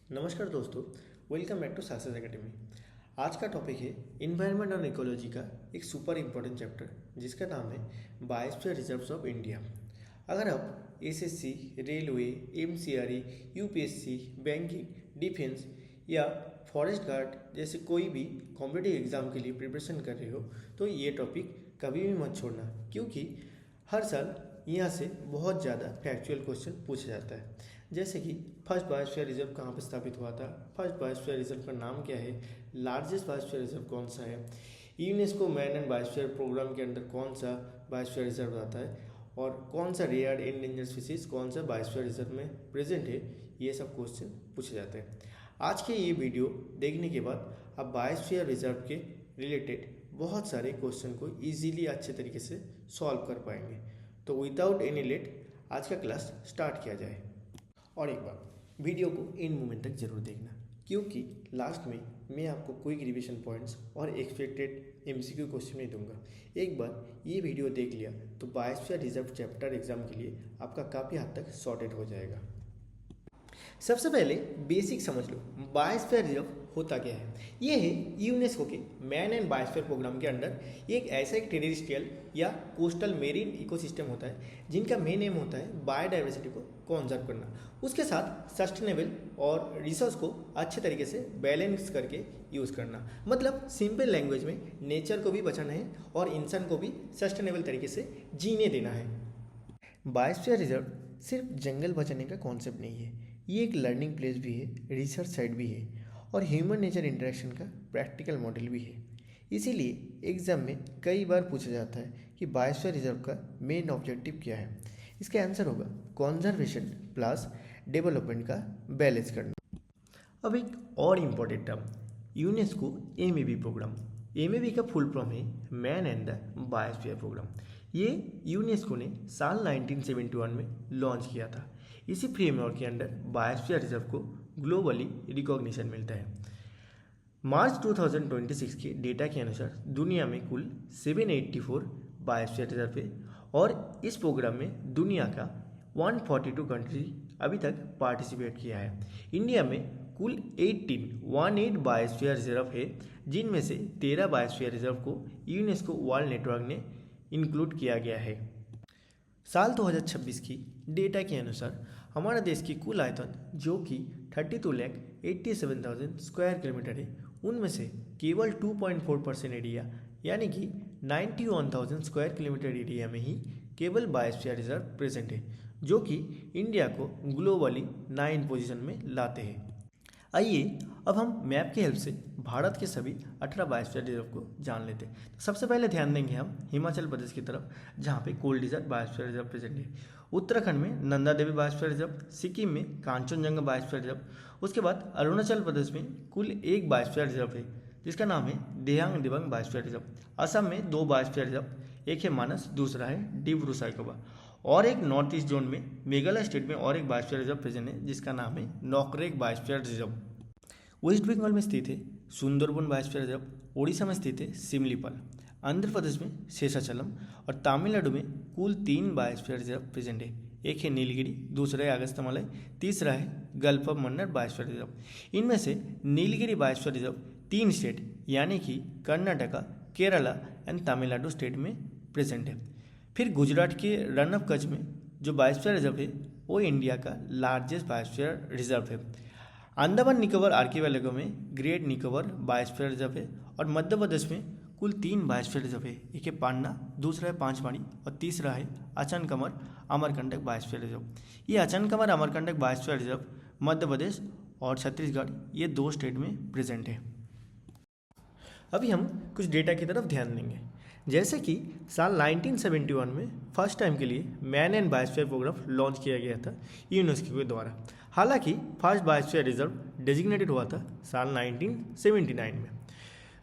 नमस्कार दोस्तों, welcome back to Success Academy. आज का टॉपिक है इन्वायरमेंट और इकोलॉजी का एक सुपर इम्पोर्टेंट चैप्टर जिसका नाम है बायोस्फीयर रिजर्व्स ऑफ इंडिया। अगर आप SSC, railway, MCRE, UPSC, banking, defence या फॉरेस्ट गार्ड जैसे कोई भी कॉम्पिटिटिव एग्जाम के लिए प्रिपरेशन कर रहे हो तो ये टॉपिक कभी भी मत छोड़ना, क्योंकि हर साल यहाँ से बहुत ज़्यादा फैक्चुअल क्वेश्चन पूछा जाता है। जैसे कि फर्स्ट बायोस्फीयर रिजर्व कहाँ पर स्थापित हुआ था, फर्स्ट बायोस्फीयर रिजर्व का नाम क्या है, लार्जेस्ट बायोस्फीयर रिजर्व कौन सा है, UNESCO man and biosphere programme के अंदर कौन सा बायोस्फीयर रिजर्व आता है और कौन सा रेयर एंडेंजर्ड स्पीसीज कौन सा बायोस्फीयर रिजर्व में प्रेजेंट है, ये सब क्वेश्चन पूछे जाते हैं। आज के ये वीडियो देखने के बाद आप बायोस्फीयर रिजर्व के रिलेटेड बहुत सारे क्वेश्चन को इजीली अच्छे तरीके से सॉल्व कर पाएंगे। तो विदाउट एनी लेट आज का क्लास स्टार्ट किया जाए। और एक बार वीडियो को इन मोमेंट तक जरूर देखना, क्योंकि लास्ट में मैं आपको क्विक रिवीजन पॉइंट्स और एक्सपेक्टेड एमसीक्यू क्वेश्चन नहीं दूंगा। एक बार ये वीडियो देख लिया तो बायोस्फीयर रिजर्व चैप्टर एग्जाम के लिए आपका काफ़ी हद तक सॉर्टेड हो जाएगा। सबसे पहले बेसिक समझ लो, बायोस्फीयर रिजर्व होता क्या है। ये है यूनेस्को के मैन एंड बायोस्फीयर प्रोग्राम के अंडर एक ऐसा एक टेरेस्ट्रियल या कोस्टल मेरीन इकोसिस्टम होता है जिनका मेन एम होता है बायोडाइवर्सिटी को कंजर्व करना, उसके साथ सस्टेनेबल और रिसोर्स को अच्छे तरीके से बैलेंस करके यूज़ करना। मतलब सिंपल लैंग्वेज में नेचर को भी बचाना है और इंसान को भी सस्टेनेबल तरीके से जीने देना है। बायोस्फीयर रिजर्व सिर्फ जंगल बचाने का कॉन्सेप्ट नहीं है, ये एक लर्निंग प्लेस भी है, रिसर्च साइट भी है और ह्यूमन नेचर इंटरेक्शन का प्रैक्टिकल मॉडल भी है। इसीलिए एग्जाम में कई बार पूछा जाता है कि बायोस्फीयर रिजर्व का मेन ऑब्जेक्टिव क्या है। इसका आंसर होगा कॉन्जर्वेशन प्लस डेवलपमेंट का बैलेंस करना। अब एक और important term, UNESCO MAB programme. MAB का फुल फॉर्म है man and the biosphere programme. ये यूनेस्को ने साल 1971 में लॉन्च किया था। इसी फ्रेमवर्क के अंडर बायोस्फीयर रिजर्व को ग्लोबली रिकॉग्निशन मिलता है। मार्च 2026 के डेटा के अनुसार दुनिया में कुल 784 बायोस्फीयर रिजर्व है और इस प्रोग्राम में दुनिया का 142 कंट्री अभी तक पार्टिसिपेट किया है। इंडिया में कुल 18 बायोस्फीयर रिजर्व है, जिनमें से 13 बायोस्फीयर रिजर्व को यूनेस्को वर्ल्ड नेटवर्क ने इंक्लूड किया गया है। साल 2026 की डेटा के अनुसार हमारा देश की कुल आयतन जो कि 32,87,000 स्क्वायर किलोमीटर है, उनमें से केवल 2.4% एरिया यानी कि 91,000 स्क्वायर किलोमीटर एरिया में ही केवल बायोस्फीयर रिजर्व प्रेजेंट है, जो कि इंडिया को ग्लोबली 9 पोजीशन में लाते हैं। आइए अब हम मैप की हेल्प से भारत के सभी 18 बायोस्फीयर रिजर्व को जान लेते हैं। तो सबसे पहले ध्यान देंगे हम हिमाचल प्रदेश की तरफ, जहाँ पे कोल डिजर्ट बायोस्फीयर रिजर्व प्रेजेंट है। उत्तराखंड में नंदा देवी बायोस्फीयर रिजर्व, सिक्किम में कांचनजंगा बायोस्फीयर रिजर्व, उसके बाद अरुणाचल प्रदेश में कुल एक बायोस्फीयर रिजर्व है जिसका नाम है देहांग दिबांग बायोस्फीयर रिजर्व। असम में 2 बायोस्फीयर रिजर्व, एक है मानस, दूसरा है डिब्रू साइखोवा। और एक नॉर्थ ईस्ट जोन में मेघालय स्टेट में और एक बायोस्फीयर रिजर्व प्रेजेंट है जिसका नाम है नॉकरेक बायोस्फीयर रिजर्व। वेस्ट बंगाल में स्थित है सुंदरबन बायोस्फीयर रिजर्व, उड़ीसा में स्थित है सिमलीपाल, आंध्र प्रदेश में शेषाचलम और तमिलनाडु में कुल 3 बायोस्फीयर रिजर्व प्रेजेंट है। एक है नीलगिरी, दूसरा है अगस्त्यमलई, तीसरा है gulf of Mannar biosphere reserve. इनमें से नीलगिरी बायोस्फीयर रिजर्व 3 स्टेट यानी कि कर्नाटका, केरला एंड तमिलनाडु स्टेट में प्रेजेंट है। फिर गुजरात के रन ऑफ कच्छ में जो बायोस्फीयर रिजर्व है वो इंडिया का लार्जेस्ट बायोस्फीयर रिजर्व है। अंडमान निकोबार आर्किपेलागो में ग्रेट निकोबार बायोस्फीयर रिजर्व है और मध्य प्रदेश में कुल 3 बायोस्फीयर रिजर्व है। एक है पांडा, दूसरा है पांचमाड़ी और तीसरा है अचानकमर अमरकंटक बायोस्फीयर रिजर्व। ये अचानकमर अमरकंटक बायोस्फीयर रिजर्व मध्य प्रदेश और छत्तीसगढ़ ये 2 स्टेट में प्रेजेंट है। अभी हम कुछ डेटा की तरफ ध्यान देंगे। जैसे कि साल 1971 में फर्स्ट टाइम के लिए man and biosphere programme launch किया गया था यूनेस्को के द्वारा। हालांकि फर्स्ट बायोस्फीयर रिजर्व डेजिग्नेटेड हुआ था साल 1979 में।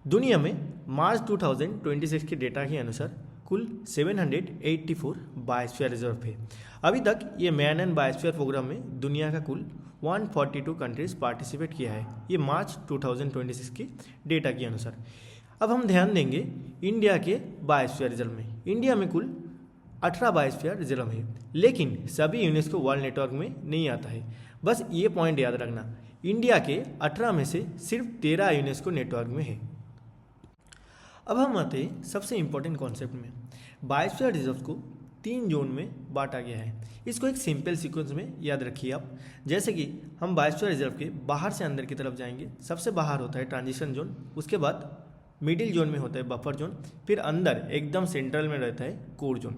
दुनिया में मार्च 2026 के डेटा के अनुसार कुल 784 बायोस्फीयर रिजर्व है। अभी तक ये मैन एंड बायोस्फीयर प्रोग्राम में दुनिया का कुल 142 कंट्रीज पार्टिसिपेट किया है, ये मार्च 2026 के डेटा के अनुसार। अब हम ध्यान देंगे इंडिया के बायोस्फीयर रिजर्व में। इंडिया में कुल 18 बायोस्फीयर रिजर्व है, लेकिन सभी यूनेस्को वर्ल्ड नेटवर्क में नहीं आता है। बस ये पॉइंट याद रखना, इंडिया के 18 में से सिर्फ 13 यूनेस्को नेटवर्क में है। अब हम आते हैं सबसे इम्पोर्टेंट कॉन्सेप्ट में। बायोस्फीयर रिजर्व को 3 जोन में बांटा गया है। इसको एक सिंपल सीक्वेंस में याद रखिए आप। जैसे कि हम बायोस्फीयर रिजर्व के बाहर से अंदर की तरफ जाएंगे, सबसे बाहर होता है ट्रांजिशन जोन, उसके बाद मिडिल जोन में होता है बफर जोन, फिर अंदर एकदम सेंट्रल में रहता है कोर जोन।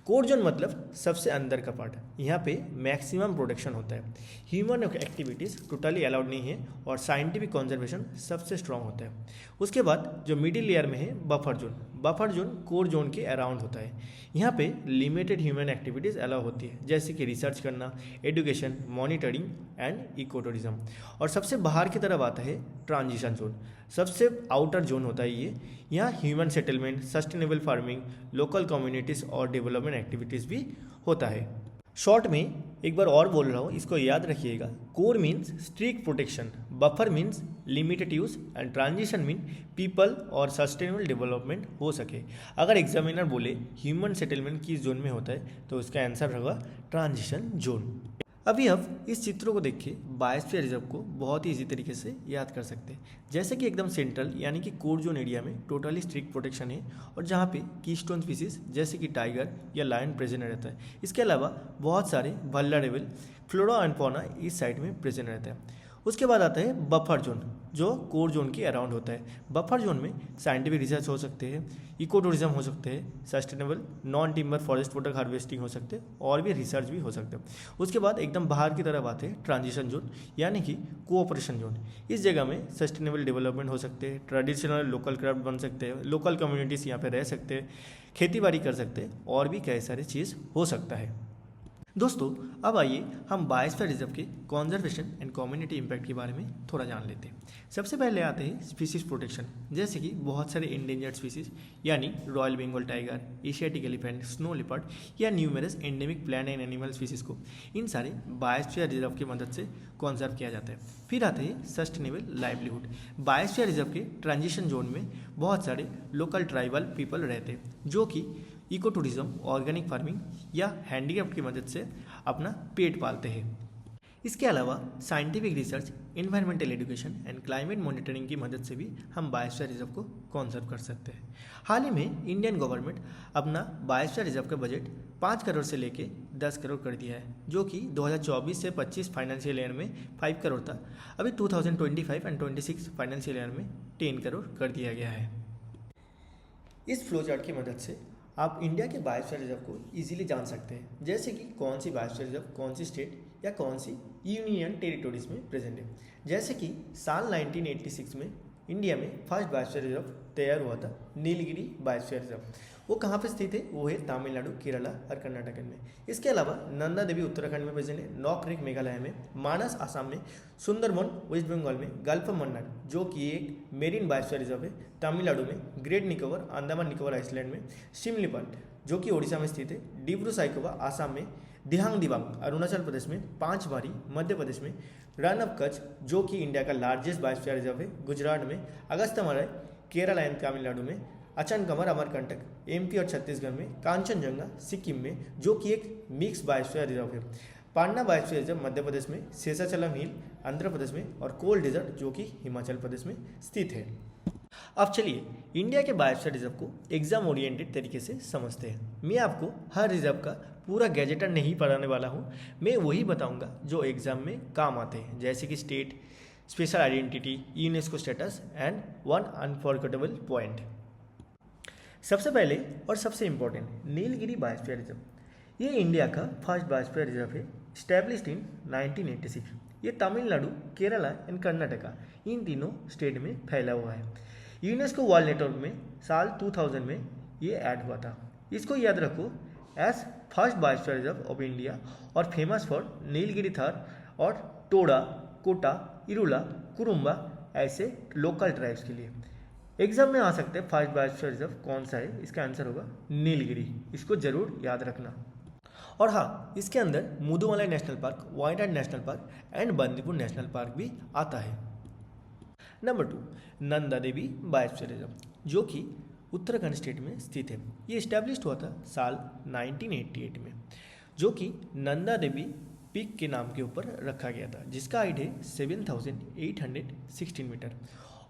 कोर जोन मतलब सबसे अंदर का पार्ट, यहाँ पे मैक्सिमम प्रोटेक्शन होता है, ह्यूमन एक्टिविटीज़ टोटली अलाउड नहीं है और साइंटिफिक कंजर्वेशन सबसे स्ट्रांग होता है। उसके बाद जो मिडिल लेयर में है buffer zone, buffer zone core zone के अराउंड होता है। यहाँ पे लिमिटेड ह्यूमन एक्टिविटीज़ अलाउ होती है, जैसे कि रिसर्च करना, education, monitoring and eco tourism. और सबसे बाहर की तरफ आता है ट्रांजिशन जोन, सबसे आउटर जोन होता है ये। यहाँ human settlement, sustainable farming, local communities और डेवलपमेंट एक्टिविटीज़ भी होता है। शॉर्ट में एक बार और बोल रहा हूँ, इसको याद रखिएगा। Core means strict protection, buffer means limited use and transition mean people और सस्टेनेबल डेवलपमेंट हो सके। अगर एग्जामिनर बोले ह्यूमन सेटलमेंट किस जोन में होता है तो उसका आंसर होगा ट्रांजिशन जोन। अभी हम इस चित्रों को देख के बायोस्फीयर रिजर्व को बहुत ही इजी तरीके से याद कर सकते हैं। जैसे कि एकदम सेंट्रल यानी कि कोर जोन एरिया में टोटली स्ट्रिक्ट प्रोटेक्शन है और जहाँ पे कीस्टोन स्पीसीज जैसे कि टाइगर या लायन प्रेजेंट रहता है। इसके अलावा बहुत सारे वल्नरेबल फ्लोरा एंड फौना इस साइड में प्रेजेंट रहता है। उसके बाद आता है बफर जोन, जो कोर जोन के अराउंड होता है। बफर जोन में साइंटिफिक रिसर्च हो सकते हैं, इको टूरिज्म हो सकते हैं, sustainable non timber forest product harvesting हो सकते हैं और भी रिसर्च भी हो सकते हैं। उसके बाद एकदम बाहर की तरफ आते हैं ट्रांजिशन जोन यानी कि कोऑपरेशन जोन। इस जगह में सस्टेनेबल डेवलपमेंट हो सकते हैं, ट्रेडिशनल लोकल क्राफ्ट बन सकते हैं, लोकल कम्युनिटीज़ यहाँ पे रह सकते हैं, खेती बाड़ी कर सकते हैं और भी कई सारी चीज़ हो सकता है। दोस्तों अब आइए हम बायोस्फीयर रिजर्व के कंजर्वेशन एंड कम्युनिटी इम्पैक्ट के बारे में थोड़ा जान लेते हैं। सबसे पहले आते हैं स्पीसीज प्रोटेक्शन, जैसे कि बहुत सारे इंडेंजर्ड स्पीसीज यानी royal Bengal tiger, Asiatic elephant, snow leopard या numerous endemic plant and animal species को इन सारे बायोस्फीयर रिजर्व की मदद से कंजर्व किया जाता है। फिर आते हैं सस्टेनेबल लाइवलीहुड। बायोस्फीयर रिजर्व के ट्रांजिशन जोन में बहुत सारे लोकल ट्राइबल पीपल रहते हैं जो कि इको टूरिज्म, ऑर्गेनिक फार्मिंग या हैंडीक्राफ्ट की मदद से अपना पेट पालते हैं। इसके अलावा scientific research, environmental education and climate monitoring की मदद से भी हम बायोस्फीयर रिजर्व को कंजर्व कर सकते हैं। हाल ही में इंडियन गवर्नमेंट अपना बायोस्फीयर रिजर्व का बजट 5 करोड़ से लेके 10 करोड़ कर दिया है, जो कि 2024 से 25 फाइनेंशियल ईयर में 5 करोड़ था। अभी 2025 एंड 26 फाइनेंशियल ईयर में 10 करोड़ कर दिया गया है। इस फ्लो चार्ट की मदद से आप इंडिया के बायोस्फीयर रिजर्व को इजीली जान सकते हैं, जैसे कि कौन सी बायोस्फीयर रिजर्व कौन सी स्टेट या कौन सी यूनियन टेरिटोरीज में प्रेजेंट है। जैसे कि साल 1986 में इंडिया में फर्स्ट बायोस्फीयर रिजर्व तैयार हुआ था, नीलगिरी बायोस्फीयर रिजर्व। वो कहाँ पे स्थित है? वो है तमिलनाडु, केरला और कर्नाटक में। इसके अलावा नंदा देवी उत्तराखंड में प्रेजेंट है, नॉक क्रीक मेघालय में, मानस आसाम में, सुंदरबन वेस्ट बंगाल में, गल्फ ऑफ मन्नार जो कि एक मेरीन बायोस्फीयर रिजर्व है तमिलनाडु में, ग्रेट निकोबर अंडमान निकोबार आइसलैंड में, सिमलीपाल जो कि ओडिशा में स्थित है, डिब्रू साइखोवा आसाम में, दिहांग दिबांग अरुणाचल प्रदेश में, पांचबारी मध्य प्रदेश में, रन ऑफ कच्छ जो कि इंडिया का लार्जेस्ट बायोस्फीयर रिजर्व है गुजरात में, अगस्त्यमालाई केरला एंड तमिलनाडु में, अचनकमर अमरकंटक एमपी और छत्तीसगढ़ में, कांचनजंगा सिक्किम में जो कि एक मिक्स बायोस्फीयर रिजर्व है, पांडा बायोस्फीयर रिजर्व मध्य प्रदेश में, शेषाचलम हिल आंध्र प्रदेश में और कोल डेजर्ट जो कि हिमाचल प्रदेश में स्थित है। अब चलिए इंडिया के बायोस्फीयर रिजर्व को एग्जाम ओरिएंटेड तरीके से समझते हैं। मैं आपको हर रिजर्व का पूरा गैजेटर नहीं पढ़ाने वाला हूँ, मैं वही बताऊँगा जो एग्जाम में काम आते हैं, जैसे कि state, special identity, UNESCO status and one unforgettable point. सबसे पहले और सबसे इम्पोर्टेंट, नीलगिरी बायोस्फीयर रिजर्व। ये इंडिया का फर्स्ट बायोस्फीयर रिजर्व है, स्टैब्लिश्ड इन 1986। ये तमिलनाडु, केरला एंड कर्नाटका इन तीनों स्टेट में फैला हुआ है। यूनेस्को वर्ल्ड नेटवर्क में साल 2000 में ये ऐड हुआ था। इसको याद रखो as first biosphere reserve of India और फेमस फॉर नीलगिरी थार और टोडा, कोटा, इरुला, कुरुम्बा ऐसे लोकल ट्राइब्स के लिए। एग्जाम में आ सकते हैं फर्स्ट बायोस्फीयर रिजर्व कौन सा है, इसका आंसर होगा नीलगिरी, इसको जरूर याद रखना। और हाँ, इसके अंदर Mudumalai national park, Wayanad national park and Bandipur national park भी आता है। Number 2, Nanda Devi biosphere reserve जो कि उत्तराखंड स्टेट में स्थित है। ये इस्टेब्लिश हुआ था साल 1988 में, जो कि नंदा देवी पीक के नाम के ऊपर रखा गया था, जिसका हाइट है 7,816 मीटर।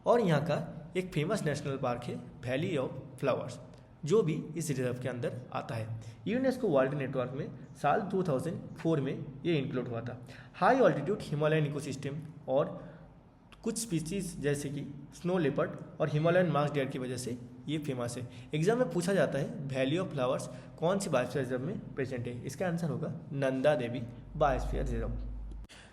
और यहाँ का एक फेमस नेशनल पार्क है वैली ऑफ फ्लावर्स, जो भी इस रिजर्व के अंदर आता है। यूनेस्को वर्ल्ड नेटवर्क में साल 2004 में ये इंक्लूड हुआ था। हाई ऑल्टीट्यूड हिमालयन इकोसिस्टम और कुछ स्पीसीज जैसे कि स्नो लेपर्ड और हिमालयन मार्क्स डियर की वजह से ये फेमस है। एग्जाम में पूछा जाता है वैली ऑफ फ्लावर्स कौन सी बायोस्फीयर रिजर्व में प्रेजेंट है। इसका आंसर होगा Nanda Devi biosphere reserve.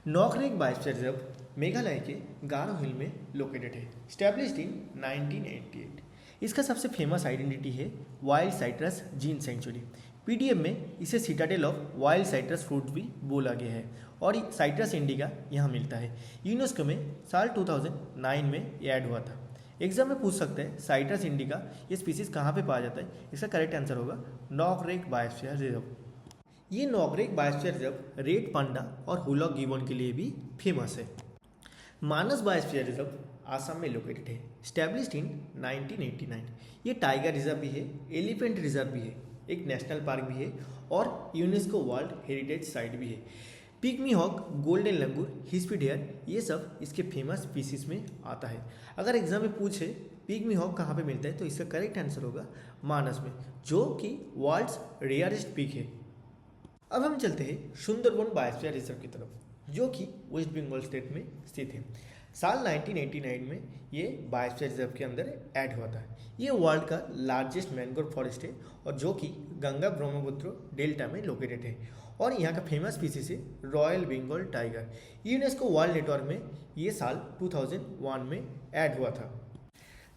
Nokrek biosphere reserve Meghalaya के गारो हिल में लोकेटेड है, स्टैब्लिश्ड इन 1988। इसका सबसे फेमस आइडेंटिटी है wild citrus gene sanctuary. PDF में इसे citadel of wild citrus fruit भी बोला गया है और साइट्रस इंडिका यहाँ मिलता है। यूनेस्को में साल 2009 में ये ऐड हुआ था। एग्जाम में पूछ सकते हैं साइट्रस इंडिका ये स्पीसीज कहाँ पे पाया जाता है। इसका करेक्ट आंसर होगा नॉकरेक बायोस्फीयर रिजर्व। ये नॉकरेक बायोस्फीयर रिजर्व रेड पांडा और हुलॉक गिबॉन के लिए भी फेमस है। मानस बायोस्फीयर रिजर्व आसाम में लोकेटेड है, स्टैब्लिश्ड इन 1989। ये टाइगर रिजर्व भी है, एलिफेंट रिजर्व भी है, एक नेशनल पार्क भी है और यूनेस्को वर्ल्ड हेरिटेज साइट भी है। पिग्मी हॉक, गोल्डन लंगूर, हिस्पी डेयर ये सब इसके फेमस स्पीसीज में आता है। अगर एग्जाम में पूछे पिग्मी हॉक कहाँ पे मिलता है तो इसका करेक्ट आंसर होगा मानस में, जो कि वर्ल्ड्स रेयरेस्ट पिग है। अब हम चलते हैं सुंदरबन बायोस्फीयर रिजर्व की तरफ, जो कि वेस्ट बंगाल स्टेट में स्थित है। साल 1989 में ये बायोस्फीयर रिजर्व के अंदर ऐड हुआ था। ये वर्ल्ड का लार्जेस्ट मैंग्रोव फॉरेस्ट है और जो कि गंगा ब्रह्मपुत्र डेल्टा में लोकेटेड है और यहाँ का फेमस स्पीसीज है royal Bengal tiger. UNESCO world network में ये साल 2001 में ऐड हुआ था।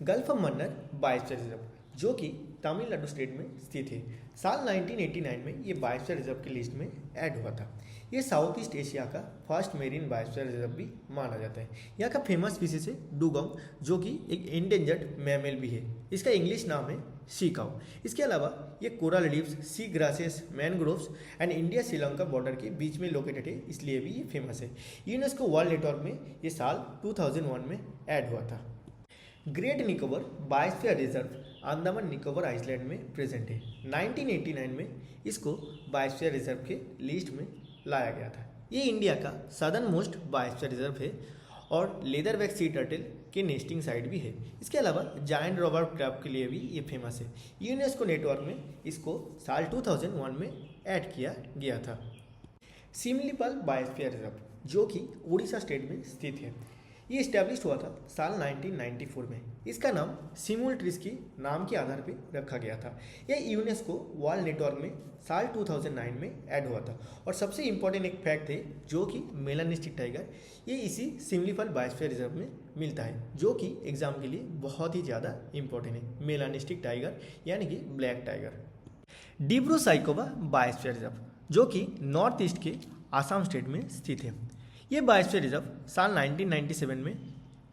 Gulf of Mannar biosphere reserve, जो कि तमिलनाडु स्टेट में स्थित है, साल 1989 में ये बायोस्फीयर रिजर्व की लिस्ट में ऐड हुआ था। ये साउथ ईस्ट एशिया का फर्स्ट मेरीन बायोस्फीयर रिजर्व भी माना जाता है। यहाँ का फेमस स्पीसीज है डुगोंग, जो कि एक एंडेंजर्ड मैमल भी है। इसका इंग्लिश नाम है सी काउ। इसके अलावा ये coral reefs, sea grasses, mangroves and India Sri Lanka border के बीच में लोकेटेड है, इसलिए भी ये फेमस है। यूनेस्को वर्ल्ड नेटवर्क में ये साल 2001 में ऐड हुआ था। Great Nicobar biosphere reserve Andaman Nicobar island में प्रेजेंट है। 1989 में इसको बायोस्फीयर रिजर्व के लिस्ट में लाया गया था। ये इंडिया का सदर्न मोस्ट बायोस्फीयर रिजर्व है और लेदरबैक सी टर्टल के नेस्टिंग साइट भी है। इसके अलावा जायंट रॉबर क्रैब के लिए भी ये फेमस है। यूनेस्को नेटवर्क में इसको साल 2001 में ऐड किया गया था। सिमलीपाल बायोस्फीयर रिजर्व, जो कि उड़ीसा स्टेट में स्थित है, ये इस्टेब्लिश हुआ था साल 1994 में। इसका नाम सिमुल ट्रीज की नाम के आधार पर रखा गया था। यह यूनेस्को वर्ल्ड नेटवर्क में साल 2009 में ऐड हुआ था। और सबसे इम्पोर्टेंट एक फैक्ट है जो कि मेलानिस्टिक टाइगर ये इसी सिमलीपाल बायोस्फीयर रिजर्व में मिलता है, जो कि एग्जाम के लिए बहुत ही ज़्यादा इंपॉर्टेंट है। मेलानिस्टिक टाइगर यानी कि black tiger. Dibru Saikhowa biosphere reserve, जो कि नॉर्थ ईस्ट के आसाम स्टेट में स्थित है। ये बायोस्फीयर रिजर्व साल 1997 में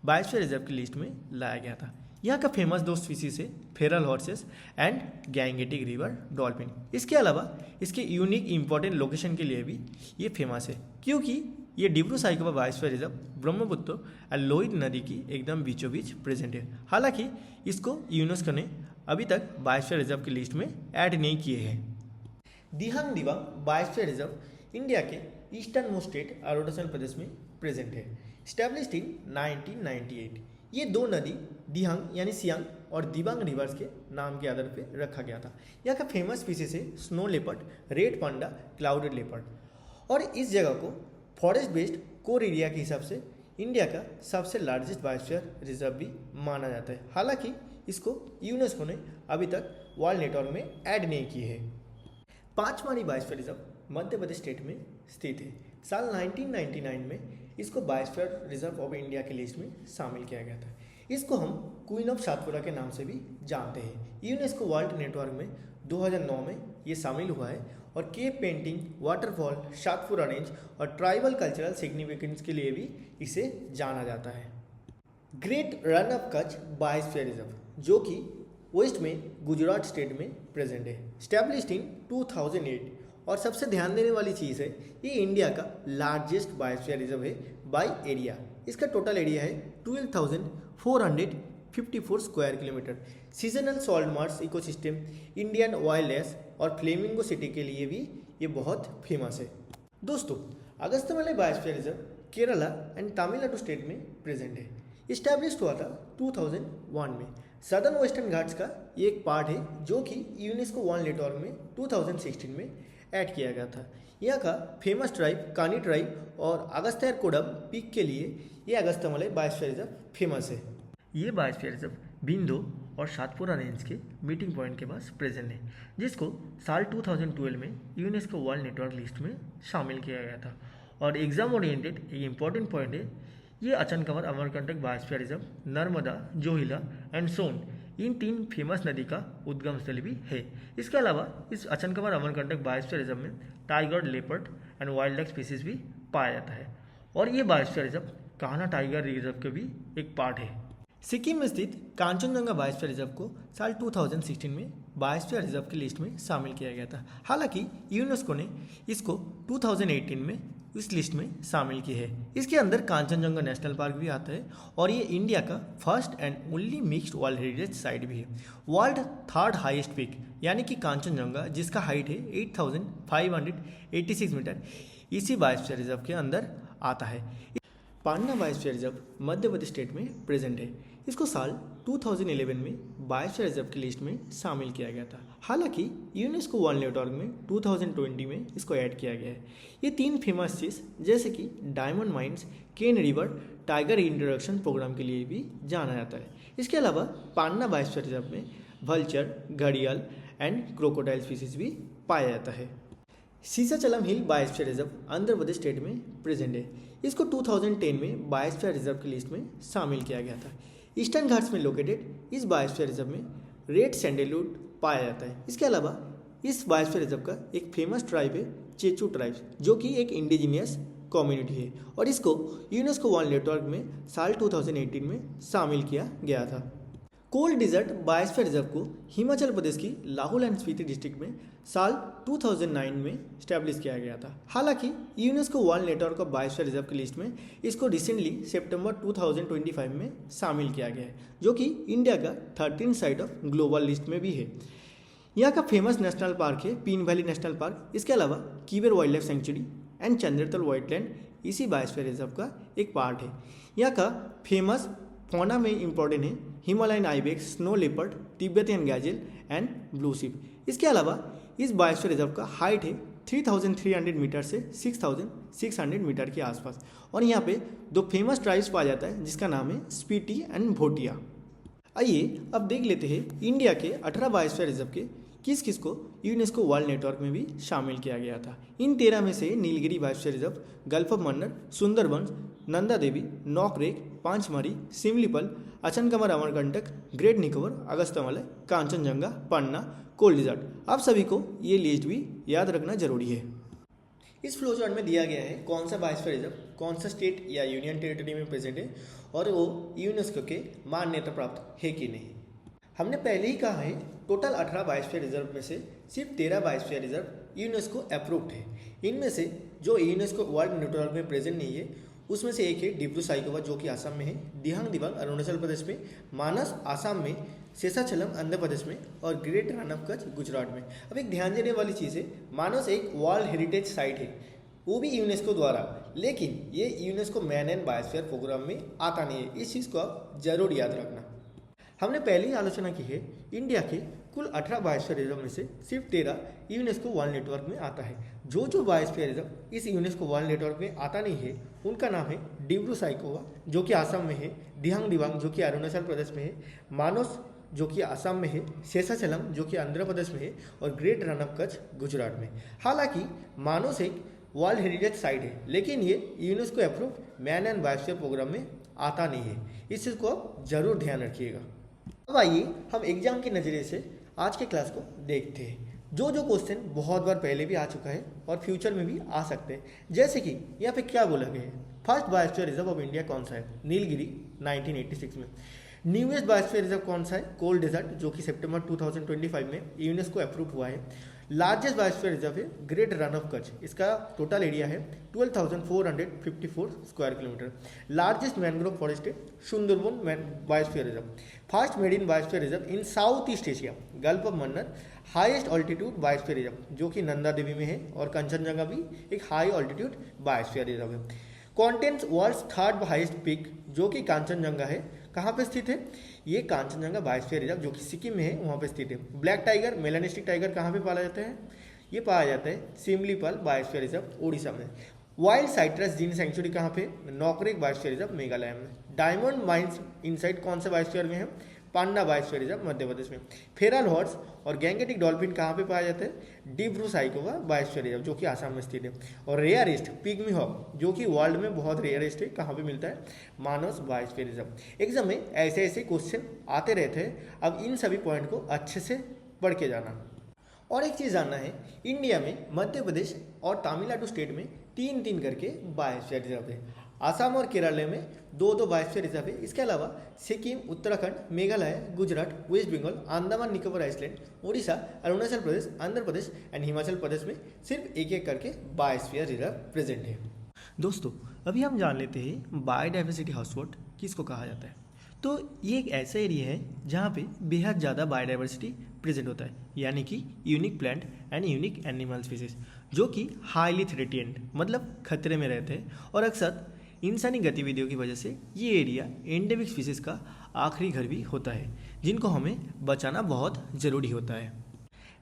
बायोस्फीयर रिजर्व की लिस्ट में लाया गया था। यहाँ का फेमस दो स्पीसीज है Feral horses and Gangetic river dolphin. इसके अलावा इसके यूनिक इंपॉर्टेंट लोकेशन के लिए भी ये फेमस है, क्योंकि ये डिब्रू साइकोवा बायोस्फीयर रिजर्व ब्रह्मपुत्र और लोहित नदी की एकदम बीचों बीच प्रेजेंट है। हालांकि इसको यूनेस्को ने अभी तक बायोस्फीयर रिजर्व की लिस्ट में ऐड नहीं किए हैं। दिहांग दिबांग बायोस्फीयर रिजर्व इंडिया के eastern most state Arunachal Pradesh में प्रेजेंट है, स्टैब्लिश्ड इन 1998। ये दो नदी दिहांग यानी सियांग और दिबांग रिवर्स के नाम के आधार पर रखा गया था। यहाँ का फेमस स्पीसीज है snow leopard, red panda, clouded leopard. और इस जगह को फॉरेस्ट बेस्ड कोर एरिया के हिसाब से इंडिया का सबसे लार्जेस्ट बायोस्फीयर रिजर्व भी माना जाता है। हालांकि इसको यूनेस्को ने अभी तक वर्ल्ड नेटवर्क में ऐड नहीं की है। पांचमारी biosphere reserve Madhya Pradesh state में स्थित है। साल 1999 में इसको बायोस्फीयर रिजर्व ऑफ इंडिया की लिस्ट में शामिल किया गया था। इसको हम क्वीन ऑफ सातपुरा के नाम से भी जानते हैं। यूनेस्को वर्ल्ड नेटवर्क में 2009 में ये शामिल हुआ है और cave painting, waterfall, Satpura range और ट्राइबल कल्चरल सिग्निफिकेंस के लिए भी इसे जाना जाता है। Great Rann of Kutch biosphere reserve, जो कि वेस्ट में गुजरात स्टेट में प्रेजेंट है, स्टैब्लिश्ड इन 2008। और सबसे ध्यान देने वाली चीज़ है ये इंडिया का लार्जेस्ट बायोस्फीयर रिजर्व है बाय एरिया। इसका टोटल एरिया है 12,454 square kilometre. Seasonal salt marsh ecosystem, Indian wild life और फ्लेमिंगो सिटी के लिए भी ये बहुत फेमस है। दोस्तों, Agasthyamalai biosphere reserve Kerala and Tamil Nadu state में प्रेजेंट है। इस्टेब्लिश्ड हुआ था 2001 में। सदर्न वेस्टर्न घाट्स का ये एक पार्ट है जो कि यूनेस्को वर्ल्ड नेटवर्क में 2016 में ऐड किया गया था। यहाँ का फेमस ट्राइब कानी ट्राइब और अगस्त्यरकोडम पीक के लिए ये अगस्त्यमलई बायोस्फीयर रिजर्व फेमस है। ये बायोस्फीयर रिजर्व बिंदो और सातपुरा रेंज के मीटिंग पॉइंट के पास प्रेजेंट है, जिसको साल 2012 में यूनेस्को वर्ल्ड नेटवर्क लिस्ट में शामिल किया गया था। और एग्जाम ओरिएंटेड एक इम्पॉर्टेंट पॉइंट है, ये Achanakmar Amarkantak biosphere reserve Narmada, Johila and Son इन 3 फेमस नदी का उद्गम स्थल भी है। इसके अलावा इस अचनकंवर अमरकंटक बायोस्फीयर रिजर्व में tiger, leopard and wild life species भी पाया जाता है। और ये biosphere reserve Kanha tiger reserve के भी एक पार्ट है। सिक्किम में स्थित कांचनजंगा बायोस्फीयर रिजर्व को साल 2016 में बायोस्फीयर रिजर्व की लिस्ट में शामिल किया गया था। हालांकि यूनेस्को ने इसको 2018 में इस लिस्ट में शामिल की है। इसके अंदर कांचनजंगा नेशनल पार्क भी आता है और ये इंडिया का first and only mixed world heritage site भी है। वर्ल्ड थर्ड हाईएस्ट पीक यानी कि कांचनजंगा, जिसका हाइट है 8586 मीटर, इसी बायोस्फीयर रिजर्व के अंदर आता है। पान्ना biosphere reserve Madhya Pradesh state में प्रेजेंट है। इसको साल 2011 में बायोस्फीयर रिजर्व की लिस्ट में शामिल किया गया था। हालांकि यूनेस्को वर्ल्ड नेटवर्क में 2020 में इसको ऐड किया गया है। ये 3 फेमस चीज़ जैसे कि डायमंड माइंस, केन रिवर टाइगर इंट्रोडक्शन प्रोग्राम के लिए भी जाना जाता है। इसके अलावा पान्ना बायोस्फीयर रिजर्व में वल्चर, घड़ियाल एंड क्रोकोडाइल स्पीसीज भी पाया जाता है। सीसाचलम हिल biosphere reserve Andhra Pradesh state में प्रेजेंट है। इसको 2010 में बायोस्फीयर रिजर्व की लिस्ट में शामिल किया गया था। ईस्टर्न घाट्स में लोकेटेड इस बायोस्फीयर रिजर्व में रेड सैंडलवुड पाया जाता है। इसके अलावा इस बायोस्फीयर रिजर्व का एक फेमस ट्राइब है चेचू ट्राइब, जो कि एक इंडिजिनियस कम्युनिटी है और इसको यूनेस्को वर्ल्ड नेटवर्क में साल 2018 में शामिल किया गया था। कोल्ड डिजर्ट बायोस्फीयर रिजर्व को हिमाचल प्रदेश की लाहौल एंड स्पीति डिस्ट्रिक्ट में साल 2009 में स्टैब्लिश किया गया था। हालांकि UNESCO world network of biosphere reserve की लिस्ट में इसको रिसेंटली सितंबर 2025 में शामिल किया गया है, जो कि इंडिया का 13 साइट ऑफ ग्लोबल लिस्ट में भी है। यहाँ का फेमस नेशनल पार्क है पीन वैली नेशनल पार्क। इसके अलावा Kibber wild life sanctuary and Chandratal wetland इसी बायोस्फीयर रिजर्व का एक पार्ट है। यहाँ का फेमस फौना में इंपॉर्टेंट है Himalayan ibex, snow leopard, Tibetan gazelle and blue sheep. इसके अलावा इस बायोस्फीयर रिजर्व का हाइट है 3300 मीटर से 6600 मीटर के आसपास और यहाँ पे 2 फेमस ट्राइब्स पाया जाता है, जिसका नाम है स्पीति एंड भोटिया। आइए अब देख लेते हैं इंडिया के 18 बायोस्फीयर रिजर्व के किस किस को यूनेस्को वर्ल्ड नेटवर्क में भी शामिल किया गया था। इन 13 में से Nilgiri biosphere reserve, gulf of Mannar, Sundarbans, Nanda Devi, Nokrek, Pachmarhi, Similipal, Achanakmar Amarkantak, great Nicobar, Agasthyamalai, Kanchenjunga, Panna, cold desert. आप सभी को ये लिस्ट भी याद रखना जरूरी है। इस फ्लो चार्ट में दिया गया है कौन सा बायोस्फीयर रिजर्व कौन सा स्टेट या यूनियन टेरिटरी में प्रेजेंट है और वो यूनेस्को के मान्यता प्राप्त है कि नहीं। हमने पहले ही कहा है टोटल 18 बायोस्फीयर रिजर्व में से सिर्फ 13 बायोस्फीयर रिजर्व यूनेस्को अप्रूव्ड है। इनमें से जो यूनेस्को वर्ल्ड नेटवर्क में प्रेजेंट नहीं है उसमें से एक है डिब्रू साइखोवा, जो कि आसाम में है, दिहांग दिबांग अरुणाचल प्रदेश में, मानस आसाम में, शेषाचलम आंध्र प्रदेश में और ग्रेट रन ऑफ कच्छ गुजरात में। अब एक ध्यान देने वाली चीज़ है, मानस एक वर्ल्ड हेरिटेज साइट है, वो भी यूनेस्को द्वारा, लेकिन ये UNESCO man and biosphere programme में आता नहीं है। इस चीज़ को आप जरूर याद रखना। हमने पहले ही आलोचना की है इंडिया के कुल 18 बायोस्फीयर रिजर्व में से सिर्फ 13 यूनेस्को वर्ल्ड नेटवर्क में आता है। जो बायोस्फीयर रिजर्व इस यूनेस्को वर्ल्ड नेटवर्क में आता नहीं है उनका नाम है डिब्रू साइखोवा, जो कि आसाम में है, दिहांग दिबांग, जो कि अरुणाचल प्रदेश में है, मानस, जो कि आसाम में है, शेषाचलम, जो कि आंध्र प्रदेश में है और ग्रेट रन ऑफ कच्छ गुजरात में। हालांकि मानस एक वर्ल्ड हेरिटेज साइट है, लेकिन ये UNESCO approved man and biosphere programme में आता नहीं है। इस चीज़ को आप जरूर ध्यान रखिएगा। अब आइए हम एग्जाम के नज़रिए से आज के क्लास को देखते हैं। जो क्वेश्चन बहुत बार पहले भी आ चुका है और फ्यूचर में भी आ सकते हैं, जैसे कि यहाँ पे क्या बोला गया है, first biosphere reserve of India कौन सा है, नीलगिरी 1986 में। न्यूएस्ट बायोस्फीयर रिजर्व कौन सा है, कोल्ड डेजर्ट, जो कि सितंबर 2025 में यूनेस्को अप्रूव हुआ है। लार्जेस्ट बायोस्फीयर रिजर्व है ग्रेट रन ऑफ कच्छ, इसका टोटल एरिया है 12,454 square kilometre. Largest mangrove forest है Sundarban biosphere reserve. First made in biosphere reserve in south east Asia, gulf of Mannar. Highest altitude biosphere reserve जो कि नंदा देवी में है, और कंचनजंगा भी एक हाई ऑल्टीट्यूड बायोस्फीयर रिजर्व है। Contains world's third highest peak जो कि कांचनजंगा है, कहाँ पे स्थित है? ये कांचनजंगा बायोस्फीयर रिजर्व जो कि सिक्किम में है, वहाँ पे स्थित है। ब्लैक टाइगर मेलानिस्टिक टाइगर कहाँ पे पाला जाता है? ये पाया जाता है सिमलीपाल बायोस्फीयर रिजर्व उड़ीसा में। वाइल्ड साइट्रस जीन सेंचुरी कहाँ पे? नॉकरेक बायोस्फीयर रिजर्व मेघालय में। डायमंड माइंस इनसाइड कौन से बायोस्फीयर में है? पांडा बायोस्फीयर रिजर्व मध्य प्रदेश में। फेरल हॉर्स और गैंगेटिक डॉल्फिन कहाँ पे पाया जाता है? डिब्रू साइकोवा बायोस्फीयर रिजर्व जो कि आसाम में स्थित है। और रेयरेस्ट पिग्मी हॉक जो कि वर्ल्ड में बहुत रेयरेस्ट है, कहाँ पे मिलता है? मानस बायोस्फीयर रिजर्व। एग्जाम में ऐसे ऐसे क्वेश्चन आते रहते हैं, अब इन सभी पॉइंट को अच्छे से पढ़ के जाना। और एक चीज़ जानना है, इंडिया में मध्य प्रदेश और तमिलनाडु स्टेट में 3-3 करके बायोस्फीयर रिजर्व है। आसाम और केरल में 2-2 बायोस्फीयर रिजर्व है। इसके अलावा Sikkim, Uttarakhand, Meghalaya, Gujarat, west Bengal, Andaman Nicobar island, Orissa, Arunachal Pradesh, Andhra Pradesh and Himachal Pradesh में सिर्फ एक एक करके बायोस्फीयर रिजर्व प्रेजेंट है। दोस्तों, अभी हम जान लेते हैं बायोडाइवर्सिटी हॉटस्पॉट किसको कहा जाता है। तो ये एक ऐसा एरिया है जहाँ पे बेहद ज़्यादा बायोडाइवर्सिटी प्रेजेंट होता है, यानी कि unique plant and unique animal species जो कि हाईली थ्रेटेंड मतलब खतरे में रहते हैं, और अक्सर इंसानी गतिविधियों की वजह से ये एरिया एंडेमिक स्पीसीज का आखिरी घर भी होता है, जिनको हमें बचाना बहुत ज़रूरी होता है।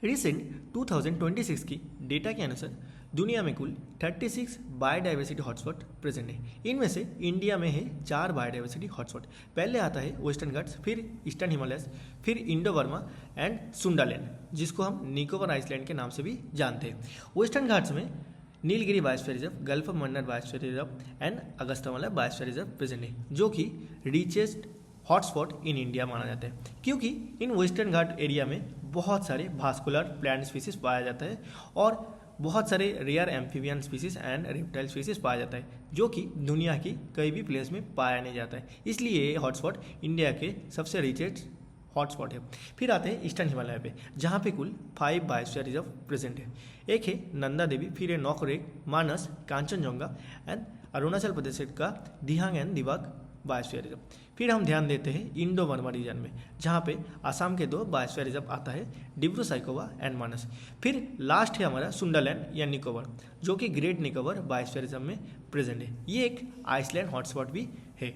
रिसेंट 2026 की डेटा के अनुसार दुनिया में कुल 36 बायोडाइवर्सिटी हॉटस्पॉट प्रेजेंट है। इनमें से इंडिया में है 4 बायोडाइवर्सिटी हॉटस्पॉट। पहले आता है वेस्टर्न घाट्स, फिर ईस्टर्न हिमालयस, फिर इंडो बर्मा एंड सुंडालैंड, जिसको हम निकोबार आइलैंड के नाम से भी जानते हैं। वेस्टर्न घाट्स में Nilgiri biosphere reserve, gulf of Mannar biosphere reserve and Agasthyamala biosphere reserve present है, जो कि रिचेस्ट हॉटस्पॉट इन इंडिया माना जाता है, क्योंकि इन वेस्टर्न घाट एरिया में बहुत सारे भास्कुलर प्लांट स्पीसीज पाया जाता है और बहुत सारे rare amphibian species and reptile species पाया जाता है, जो कि दुनिया की कई भी प्लेस में पाया नहीं जाता है। इसलिए ये हॉटस्पॉट इंडिया के सबसे रिचेस्ट हॉटस्पॉट है। फिर आते हैं ईस्टर्न हिमालय पे, जहाँ पे कुल 5 बायोस्फीयर रिजर्व प्रेजेंट है। एक है नंदा देवी, फिर है नॉकरेक, मानस, कांचनजंगा एंड अरुणाचल प्रदेश का दिहांग एंड दिबाग बायोस्फीयर रिजर्व। फिर हम ध्यान देते हैं इंडो बर्मा रीजन में, जहाँ पे आसाम के 2 बायोस्फीयर रिजर्व आता है, डिब्रू साइकोवा एंड मानस। फिर लास्ट है हमारा सुंडालैंड या निकोबार, जो कि ग्रेट निकोबार बायोस्फीयर रिजर्व में प्रेजेंट है। ये एक आइसलैंड हॉटस्पॉट भी है।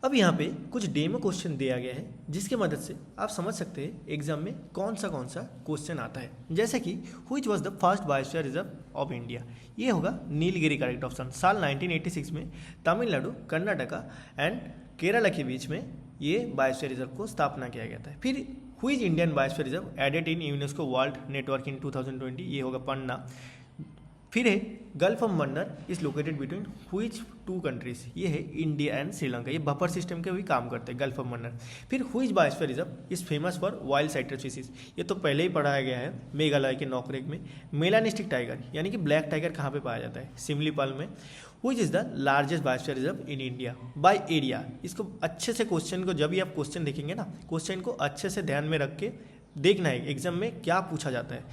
अब यहाँ पे कुछ डेमो क्वेश्चन दिया गया है, जिसकी मदद से आप समझ सकते हैं एग्जाम में कौन सा क्वेश्चन आता है। जैसे कि which was the first biosphere reserve of India, ये होगा नीलगिरी करेक्ट ऑप्शन। साल 1986 में तमिलनाडु, कर्नाटका एंड केरला के बीच में ये बायोस्फीयर रिजर्व को स्थापना किया गया था। फिर which Indian biosphere reserve added in UNESCO world network in 2020, ये होगा पन्ना। फिर है gulf of Mannar is located between which 2 countries, ये है इंडिया एंड श्रीलंका। ये बफर सिस्टम के भी काम करते हैं गल्फ ऑफ मन्नार। फिर which biosphere reserve is famous for wild citrus species, ये तो पहले ही पढ़ाया गया है मेघालय के नॉकरेक में। मेलानिस्टिक टाइगर यानी कि ब्लैक टाइगर कहाँ पे पाया जाता है? सिमलीपाल में। Which is the largest biosphere reserve in India by area. इसको अच्छे से क्वेश्चन को जब भी आप क्वेश्चन देखेंगे ना, क्वेश्चन को अच्छे से ध्यान में रख के देखना है एग्जाम में क्या पूछा जाता है,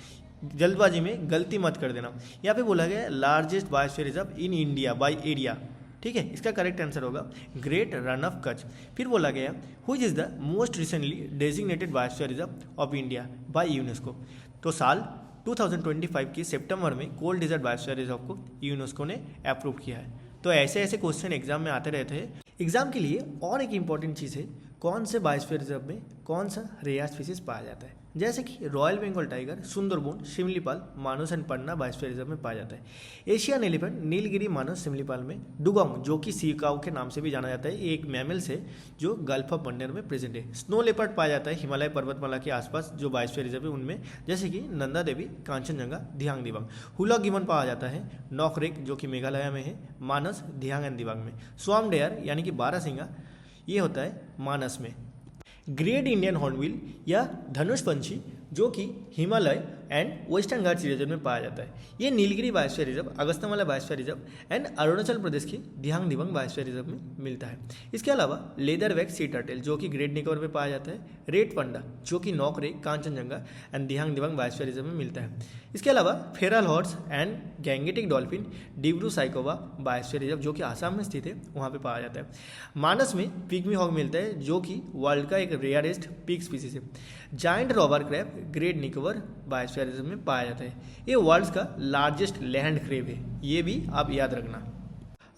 जल्दबाजी में गलती मत कर देना। यहाँ पे बोला गया है largest biosphere reserve in India by area, ठीक है, इसका करेक्ट आंसर होगा ग्रेट रन ऑफ कच्छ। फिर बोला गया which is the most recently designated biosphere reserve of India by UNESCO. तो साल 2025 के सितंबर में कोल्ड डेजर्ट बायोस्फीयर रिजर्व को यूनेस्को ने अप्रूव किया है। तो ऐसे ऐसे क्वेश्चन एग्जाम में आते रहते हैं। एग्जाम के लिए और एक इंपॉर्टेंट चीज़ है, कौन से बायोस्फीयर रिजर्व में कौन सा रेयर स्पीसीज पाया जाता है। जैसे कि royal Bengal tiger, Sundarban, Similipal, Manas and Panna biosphere reserve में पाया जाता है। एशियन एलिफेंट नीलगिरी, मानस, शिमलीपाल में। डुगोंग जो कि सी काऊ के नाम से भी जाना जाता है, एक मैमल्स है जो गल्फ ऑफ मन्नार में प्रेजेंट है। स्नो लेपर्ड पाया जाता है हिमालय पर्वतमाला के आसपास जो बायोस्फीयर रिजर्व है उनमें, जैसे कि नंदा देवी, कांचनजंगा, दिहांग दिबांग। हुला गिवन पाया जाता है नॉकरेक जो कि मेघालय में है, मानस, दिहांग एंड दिबांग में। स्वाम डेयर यानी कि बारहसिंगा ये होता है मानस में। ग्रेट इंडियन हॉर्नबिल या धनुष पंछी जो कि Himalaya, and western Ghats region में पाया जाता है। ये Nilgiri biosphere reserve, Agasthyamala biosphere reserve and Arunachal Pradesh के दिहांग दिबांग बायोस्फीयर रिजर्व में मिलता है। इसके अलावा लेदर बैक सी टर्टल जो कि ग्रेट निकोबार में पाया जाता है, रेड पंडा जो कि Nokrek, Kanchenjunga and Dihang Dibang biosphere reserve में मिलता है। इसके अलावा feral horse and Gangetic dolphin Dibru Saikhowa biosphere reserve जो कि आसाम में स्थित है, वहाँ पे पाया जाता है। मानस में पिग्मी हॉग मिलता है जो कि वर्ल्ड का एक रेयरेस्ट पिग स्पीसीज है। Giant robber crab great Nicobar biosphere reserve में पाया जाता है। ये वर्ल्ड का लार्जेस्ट लैंड क्रैब है, ये भी आप याद रखना।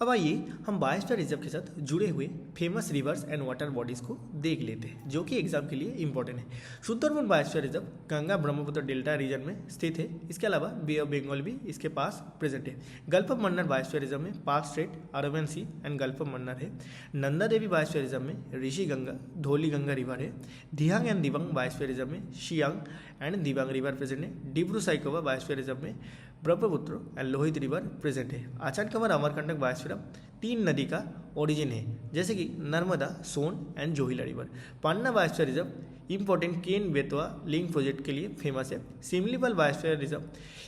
अब आइए हम बायोस्फीयर रिजर्व के साथ जुड़े हुए famous reverse and water bodies को देख लेते हैं जो कि एग्जाम के लिए इंपॉर्टेंट है। Sundarban biosphere reserve Ganga Brahmaputra delta region में स्थित है। इसके अलावा बे ऑफ बंगाल भी इसके पास प्रेजेंट है। Gulf of Mannar biosphere reserve में Palk strait, Arabian sea and gulf of Mannar है। नंदा देवी बायोस्फीयर रिजर्व में ऋषि गंगा, धौली गंगा रिवर है। Dihang and Dibang biosphere reserve में Siang and Dibang river present है। डिब्रू साइकोवा बायोस्फीयर रिजर्व में Brahmaputra and Lohit river present है। आचान कमर अमरकंटक बायोस्फीयर तीन नदी का ओरिजिन है जैसे कि Narmada, Son and Johila river. Panna biosphere reserve important Ken Betwa link project के लिए फेमस है। सिमलीपाल बायोस्फीयर रिजर्व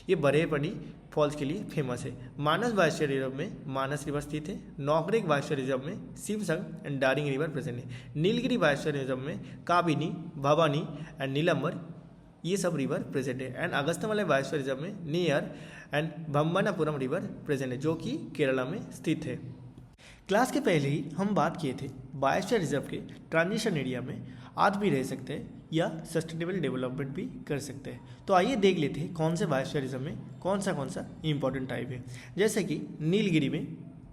ये बरेपनी फॉल्स के लिए फेमस है। मानस बायोस्फीयर रिजर्व में मानस रिवर स्थित है। नॉकरेक बायोस्फीयर रिजर्व में शिवसंग एंड डारिंग रिवर प्रेजेंट है। नीलगिरी बायोस्फीयर रिजर्व में काबिनी, भवानी एंड नीलम्बर ये सब रिवर प्रेजेंट है। एंड अगस्त्यमाला बायोस्फीयर रिजर्व में नियर एंड भम्बनापुरम रिवर प्रेजेंट है जो कि केरला में स्थित है। क्लास के पहले ही हम बात किए थे बायोस्फीयर रिजर्व के ट्रांजिशन एरिया में आदमी रह सकते हैं या सस्टेनेबल डेवलपमेंट भी कर सकते हैं। तो आइए देख लेते हैं कौन से बायोस्फीयर रिजर्व में कौन सा इंपॉर्टेंट टाइप है। जैसे कि नीलगिरी में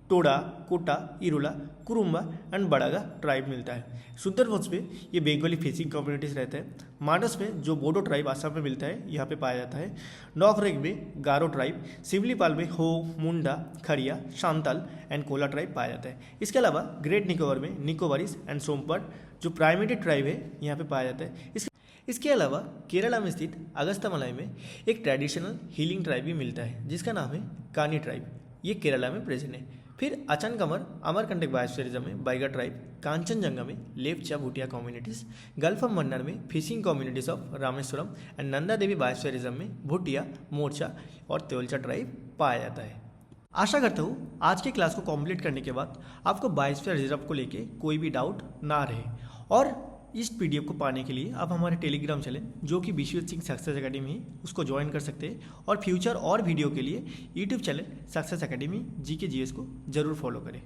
Toda, Kota, Irula, Kurumba and Badaga tribe मिलता है। सुंदरबन में ये बंगाली फिशिंग कम्युनिटीज रहते हैं। मानस में जो बोडो ट्राइब आसाम में मिलता है यहाँ पे पाया जाता है। नॉकरेक में गारो ट्राइब, सिमलीपाल में हो, मुंडा, खड़िया, शांताल एंड कोला ट्राइब पाया जाता है। इसके अलावा ग्रेट निकोबार में निकोबारिस एंड सोमपट जो प्राइमेटेड ट्राइब है यहाँ पे पाया जाता है। इसके अलावा केरला में स्थित अगस्त्यमालाई में एक ट्रेडिशनल हीलिंग ट्राइब भी मिलता है जिसका नाम है कानी ट्राइब, ये केरला में प्रेजेंट है। फिर Achanakmar Amarkantak biosphere reserve में बाइगा ट्राइब, कांचनजंगा में Lepcha Bhutia communities, gulf of Mannar में fishing communities of Rameswaram and Nanda Devi biosphere reserve में भूटिया, मोर्चा और तेलचा ट्राइब पाया जाता है। आशा करता हूँ आज की क्लास को कंप्लीट करने के बाद आपको बायोस्फीयर रिजर्व को लेके कोई भी डाउट ना रहे। और इस पीडीएफ को पाने के लिए आप हमारे टेलीग्राम चैनल जो कि विश्वजीत सिंह सक्सेस एकेडमी है उसको ज्वाइन कर सकते हैं। और फ्यूचर और वीडियो के लिए YouTube channel success academy GK GS को जरूर फॉलो करें।